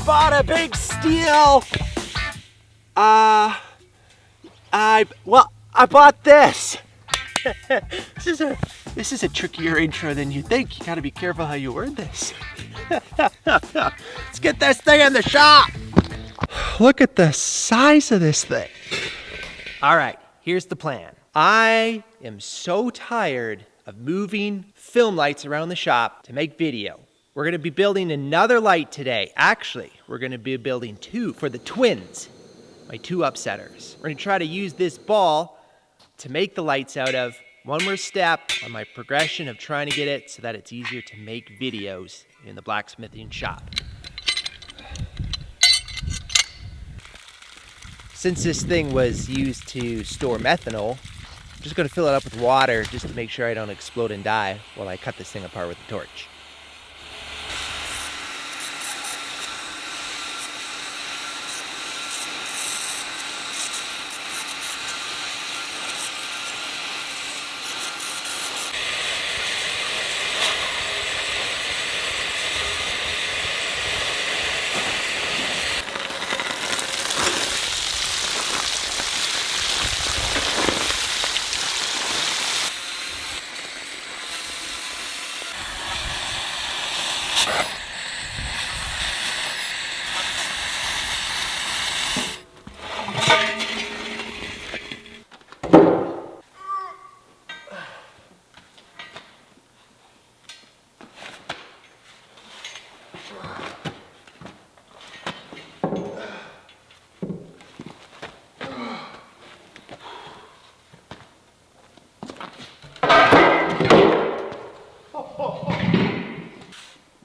bought a big steel. I bought this. This is a trickier intro than you think. You gotta be careful how you word this. Let's get this thing in the shop. Look at the size of this thing. All right, here's the plan. I am so tired of moving film lights around the shop to make video. We're gonna be building another light today. Actually, we're gonna be building two for the twins, my two upsetters. We're gonna try to use this ball to make the lights out of. One more step on my progression of trying to get it so that it's easier to make videos in the blacksmithing shop. Since this thing was used to store methanol, I'm just gonna fill it up with water just to make sure I don't explode and die while I cut this thing apart with a torch.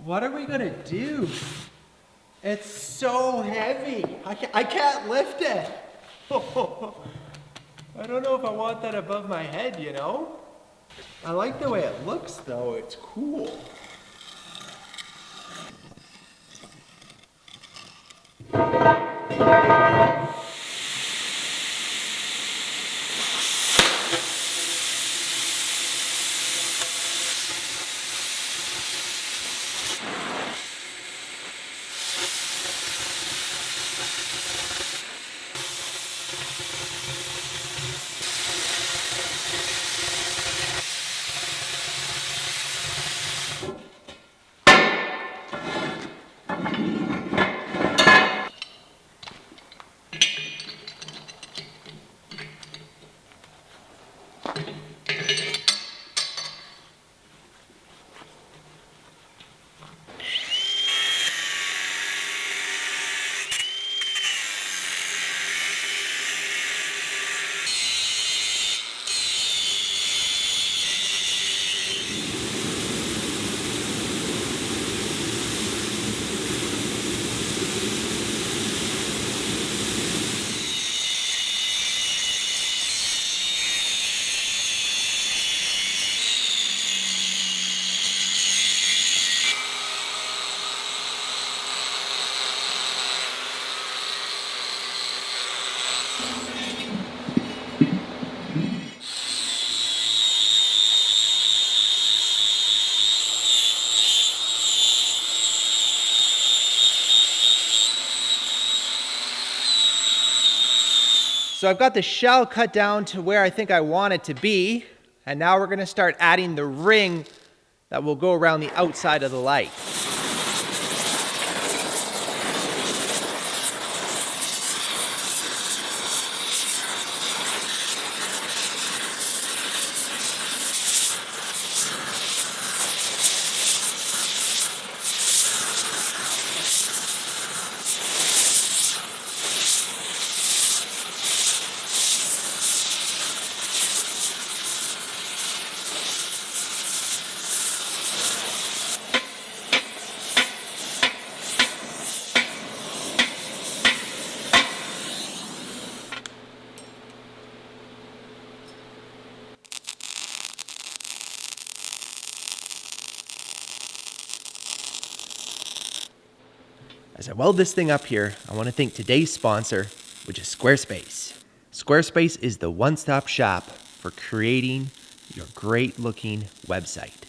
What are we gonna do? It's so heavy. I can't lift it. I don't know if I want that above my head, you know? I like the way it looks though, it's cool. So I've got the shell cut down to where I think I want it to be, and now we're gonna start adding the ring that will go around the outside of the light. As I weld this thing up here, I want to thank today's sponsor, which is Squarespace. Squarespace is the one-stop shop for creating your great-looking website.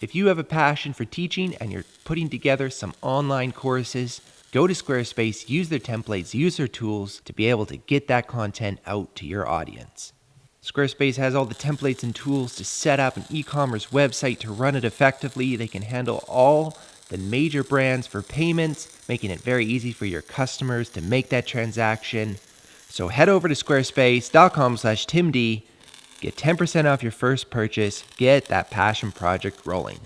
If you have a passion for teaching and you're putting together some online courses, Go to Squarespace, use their templates, use their tools to be able to get that content out to your audience. Squarespace has all the templates and tools to set up an e-commerce website to run it effectively. They can handle all the major brands for payments, making it very easy for your customers to make that transaction. So head over to squarespace.com/timd, get 10% off your first purchase, get that passion project rolling.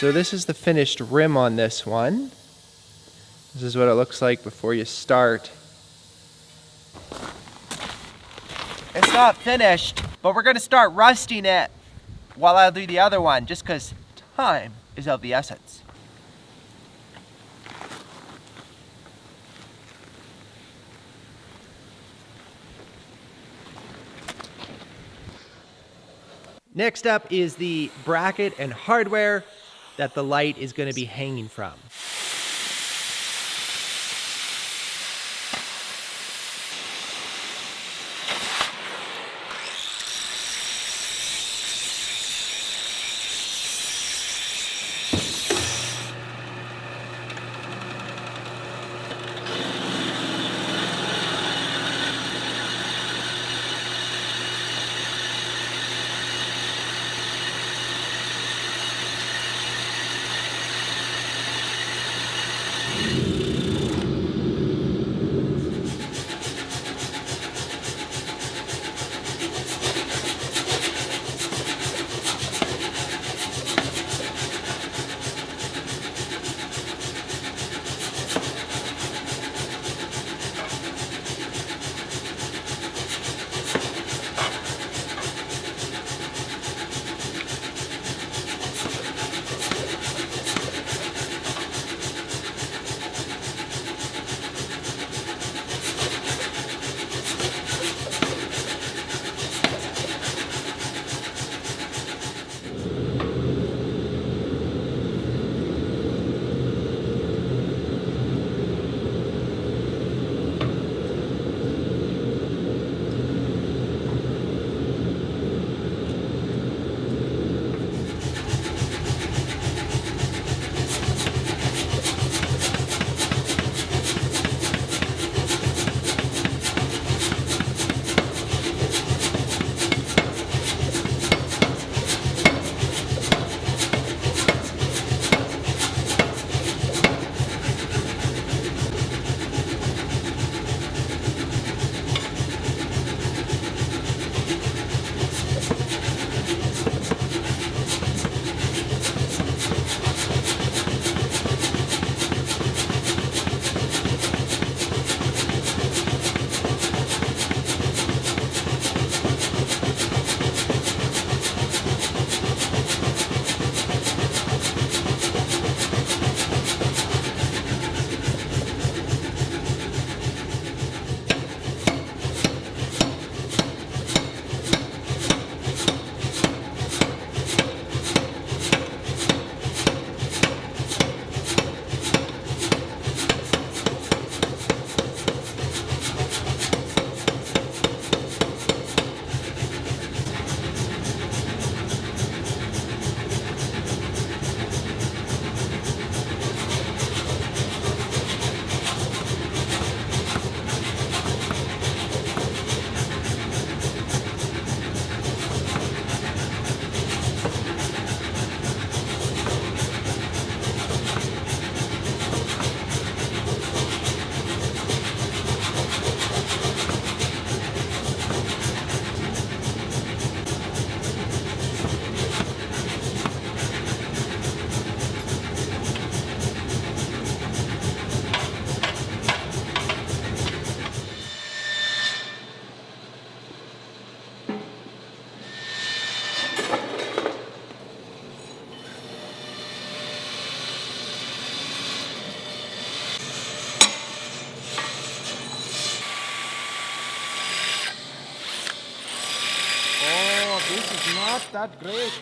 So this is the finished rim on this one. This is what it looks like before you start. It's not finished, but we're gonna start rusting it while I do the other one, just because time is of the essence. Next up is the bracket and hardware that the light is going to be hanging from. this is not that great.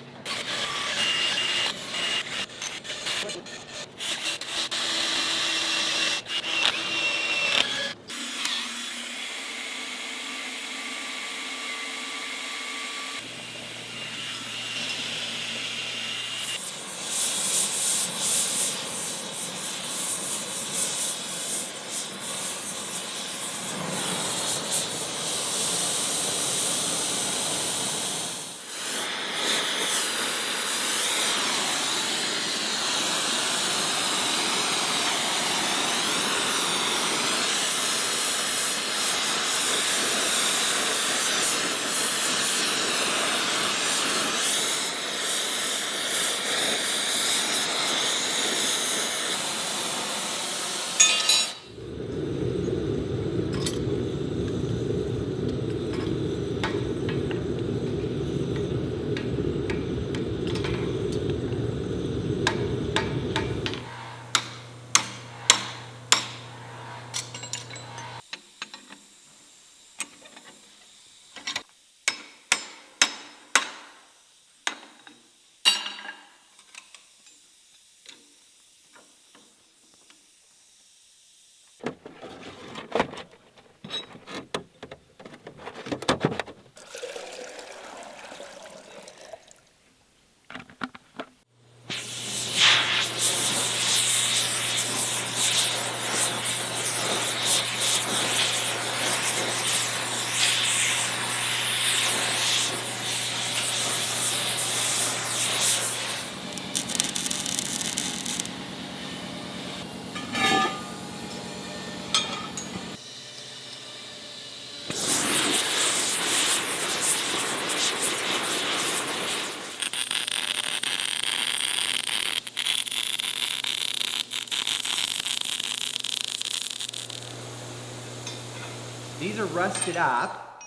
These are rusted up,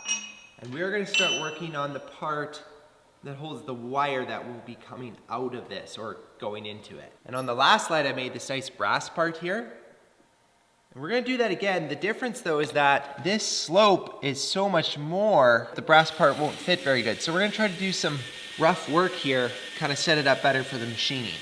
and we're going to start working on the part that holds the wire that will be coming out of this or going into it. And on the last slide I made this nice brass part here. And we're going to do that again. The difference though is that this slope is so much more, the brass part won't fit very good. So we're going to try to do some rough work here, kind of set it up better for the machining.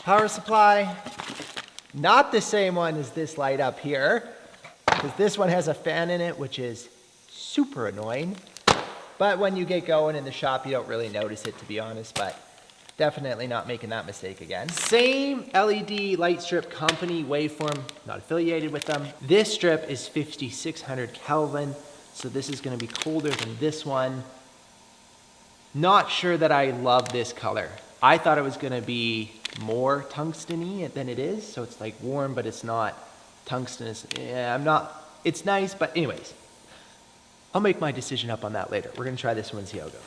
Power supply, not the same one as this light up here, because this one has a fan in it, which is super annoying. But when you get going in the shop, you don't really notice it, to be honest, but definitely not making that mistake again. Same LED light strip company, Waveform, not affiliated with them. This strip is 5600 Kelvin, so this is gonna be colder than this one. Not sure that I love this color. I thought it was gonna be more tungsten-y than it is, so it's like warm, but it's not tungsten. Yeah, it's nice, but anyways. I'll make my decision up on that later. We're gonna try this one and see how it goes.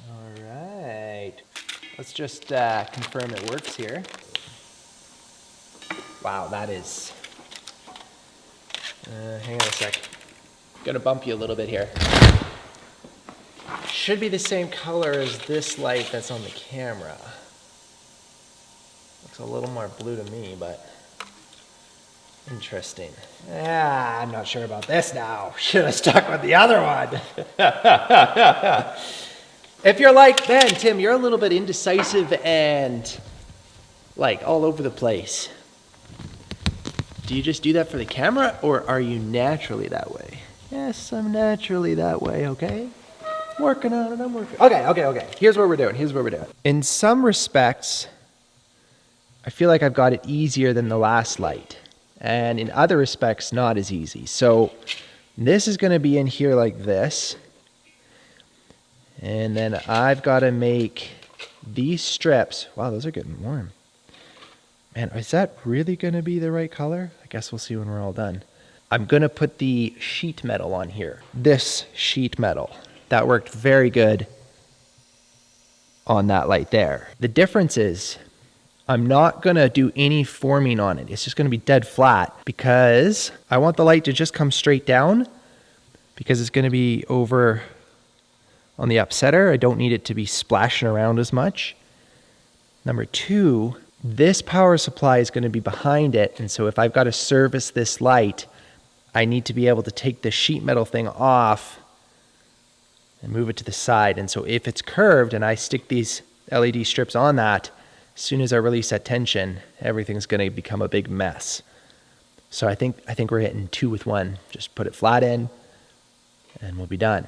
All right, let's just confirm it works here. Wow, that is, hang on a sec. Gonna bump you a little bit here. Should be the same color as this light that's on the camera. Looks a little more blue to me, but interesting. I'm not sure about this now. Should have stuck with the other one. If you're like Ben, Tim, you're a little bit indecisive and like all over the place. Do you just do that for the camera, or are you naturally that way? Yes, I'm naturally that way, okay? Working on it, I'm working. Okay. Here's what we're doing. In some respects, I feel like I've got it easier than the last light. And in other respects, not as easy. So this is gonna be in here like this. And then I've gotta make these strips. Wow, those are getting warm. Man, is that really gonna be the right color? I guess we'll see when we're all done. I'm gonna put the sheet metal on here. This sheet metal. That worked very good on that light there. The difference is I'm not gonna do any forming on it. It's just gonna be dead flat because I want the light to just come straight down because it's gonna be over on the upsetter. I don't need it to be splashing around as much. Number two, this power supply is gonna be behind it. And so if I've gotta service this light, I need to be able to take the sheet metal thing off and move it to the side. And so if it's curved and I stick these LED strips on that, as soon as I release that tension, everything's gonna become a big mess. So I think we're hitting 2 with 1. Just put it flat in and we'll be done.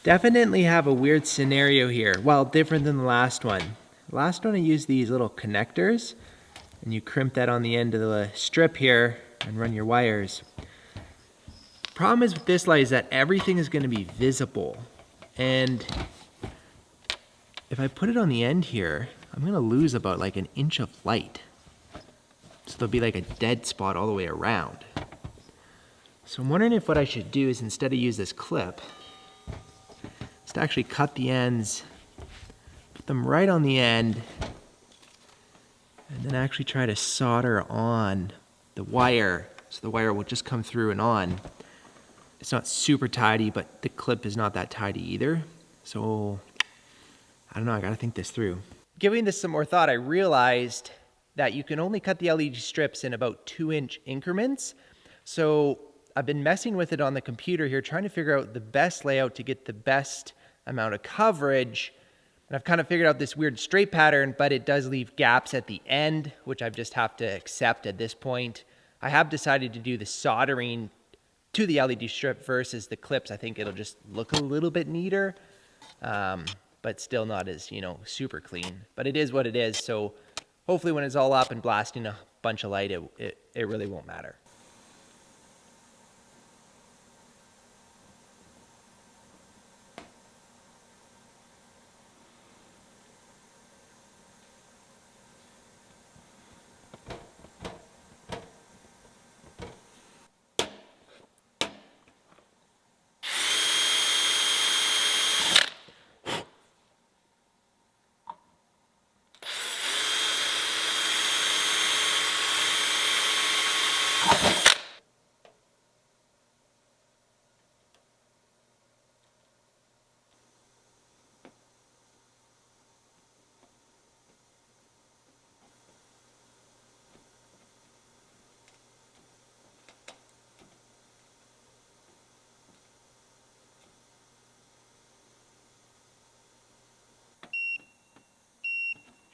Definitely have a weird scenario here. Well, different than the last one. Last one I used these little connectors and you crimp that on the end of the strip here and run your wires. Problem is with this light is that everything is going to be visible. And if I put it on the end here, I'm going to lose about like an inch of light. So there'll be like a dead spot all the way around. So I'm wondering if what I should do is instead of use this clip, is to actually cut the ends, put them right on the end, and then actually try to solder on the wire so the wire will just come through and on. It's not super tidy, but the clip is not that tidy either. So I don't know, I gotta think this through. Giving this some more thought, I realized that you can only cut the LED strips in about 2-inch increments. So I've been messing with it on the computer here, trying to figure out the best layout to get the best amount of coverage. And I've kind of figured out this weird straight pattern, but it does leave gaps at the end, which I just have to accept at this point. I have decided to do the soldering to the LED strip versus the clips. I think it'll just look a little bit neater, but still not as, super clean. But it is what it is, so hopefully when it's all up and blasting a bunch of light, it really won't matter.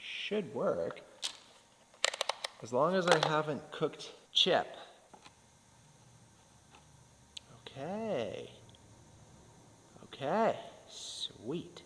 Should work, as long as I haven't cooked chip. Okay, sweet.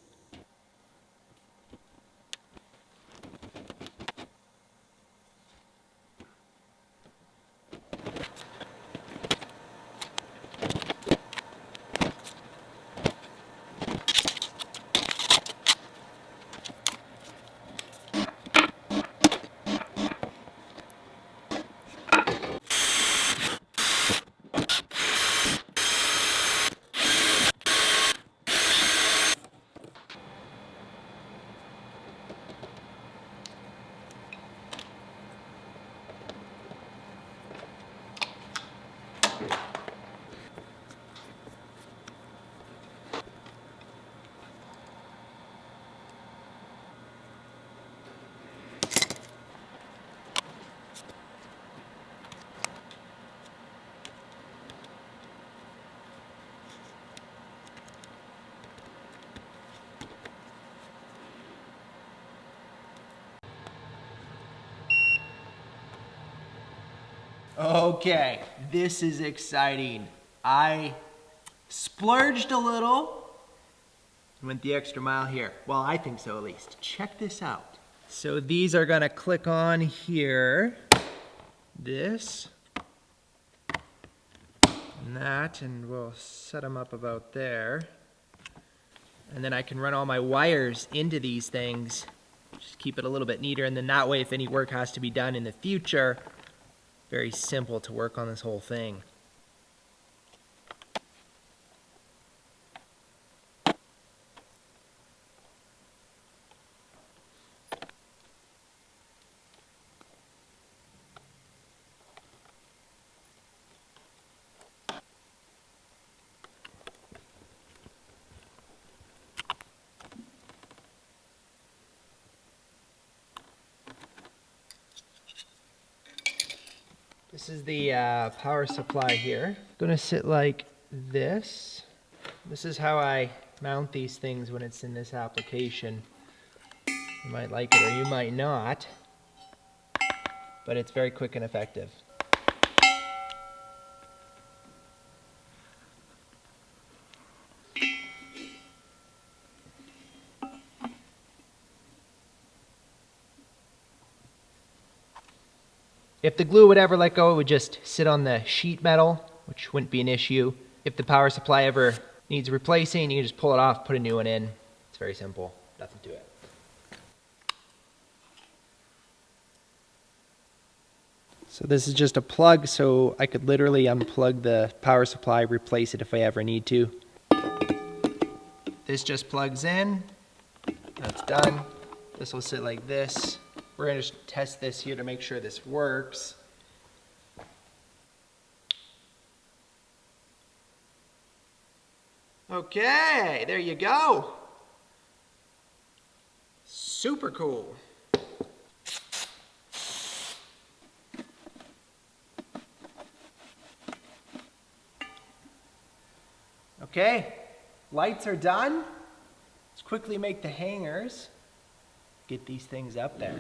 Okay, this is exciting. I splurged a little and went the extra mile here. Well, I think so at least. Check this out. So these are gonna click on here. This and that, and we'll set them up about there. And then I can run all my wires into these things, just keep it a little bit neater, and then that way if any work has to be done in the future, very simple to work on this whole thing. This is the power supply here. Gonna sit like this. This is how I mount these things when it's in this application. You might like it or you might not, but it's very quick and effective. If the glue would ever let go, it would just sit on the sheet metal, which wouldn't be an issue. If the power supply ever needs replacing, you can just pull it off, put a new one in. It's very simple, nothing to it. So this is just a plug, so I could literally unplug the power supply, replace it if I ever need to. This just plugs in, that's done. This will sit like this. We're going to just test this here to make sure this works. Okay, there you go. Super cool. Okay, lights are done. Let's quickly make the hangers. Get these things up there.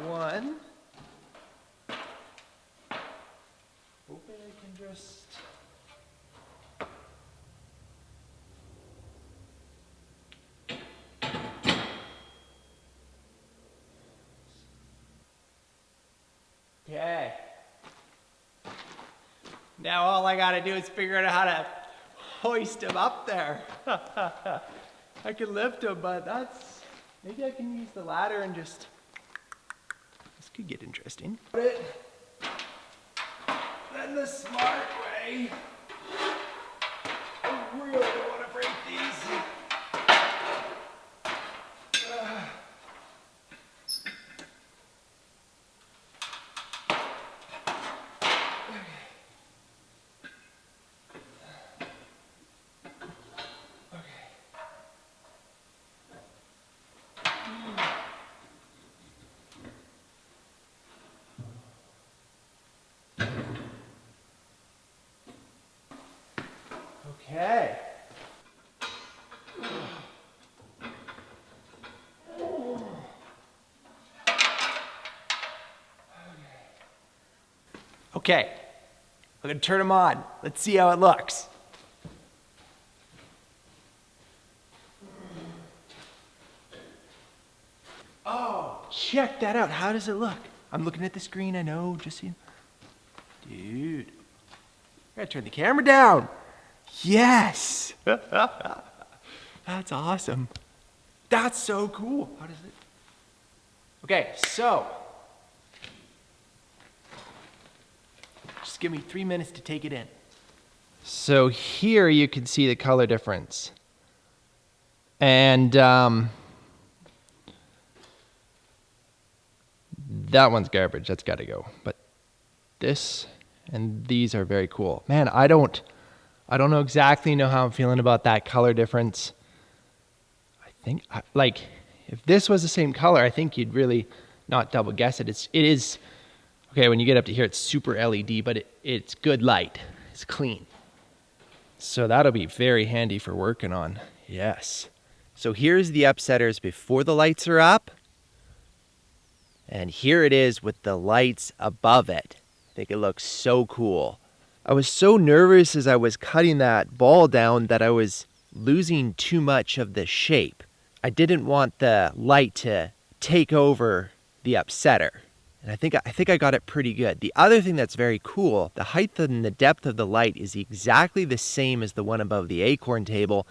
One. Hoping I can just... Okay. Now all I gotta do is figure out how to hoist him up there. I can lift him, but that's... Maybe I can use the ladder and just... This could get interesting. Put it. Then the smart way. I really don't want to break these. Okay. Okay, I'm gonna turn them on. Let's see how it looks. Oh, check that out. How does it look? I'm looking at the screen, I know, just see. Dude, I gotta turn the camera down. Yes. That's awesome. That's so cool. How does it? Okay, so just give me 3 minutes to take it in. So here you can see the color difference. And that one's garbage, that's gotta go. But this and these are very cool. Man, I don't know exactly how I'm feeling about that color difference. I think, like, if this was the same color, I think you'd really not double guess it. It is, okay, when you get up to here, it's super LED, but it's good light. It's clean. So that'll be very handy for working on. Yes. So here's the upsetters before the lights are up. And here it is with the lights above it. I think it looks so cool. I was so nervous as I was cutting that ball down that I was losing too much of the shape. I didn't want the light to take over the upsetter. And I think I got it pretty good. The other thing that's very cool, the height and the depth of the light is exactly the same as the one above the acorn table.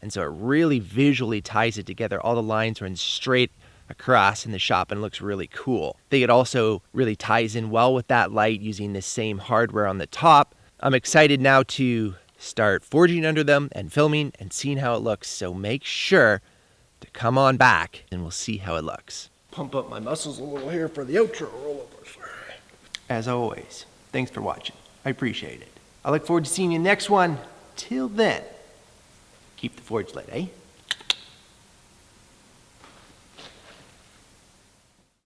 And so it really visually ties it together. All the lines are in straight across in the shop and it looks really cool. I think it also really ties in well with that light using the same hardware on the top. I'm excited now to start forging under them and filming and seeing how it looks. So make sure to come on back and we'll see how it looks. Pump up my muscles a little here for the outro rollovers. As always, thanks for watching. I appreciate it. I look forward to seeing you next one. Till then, keep the forge lit, eh?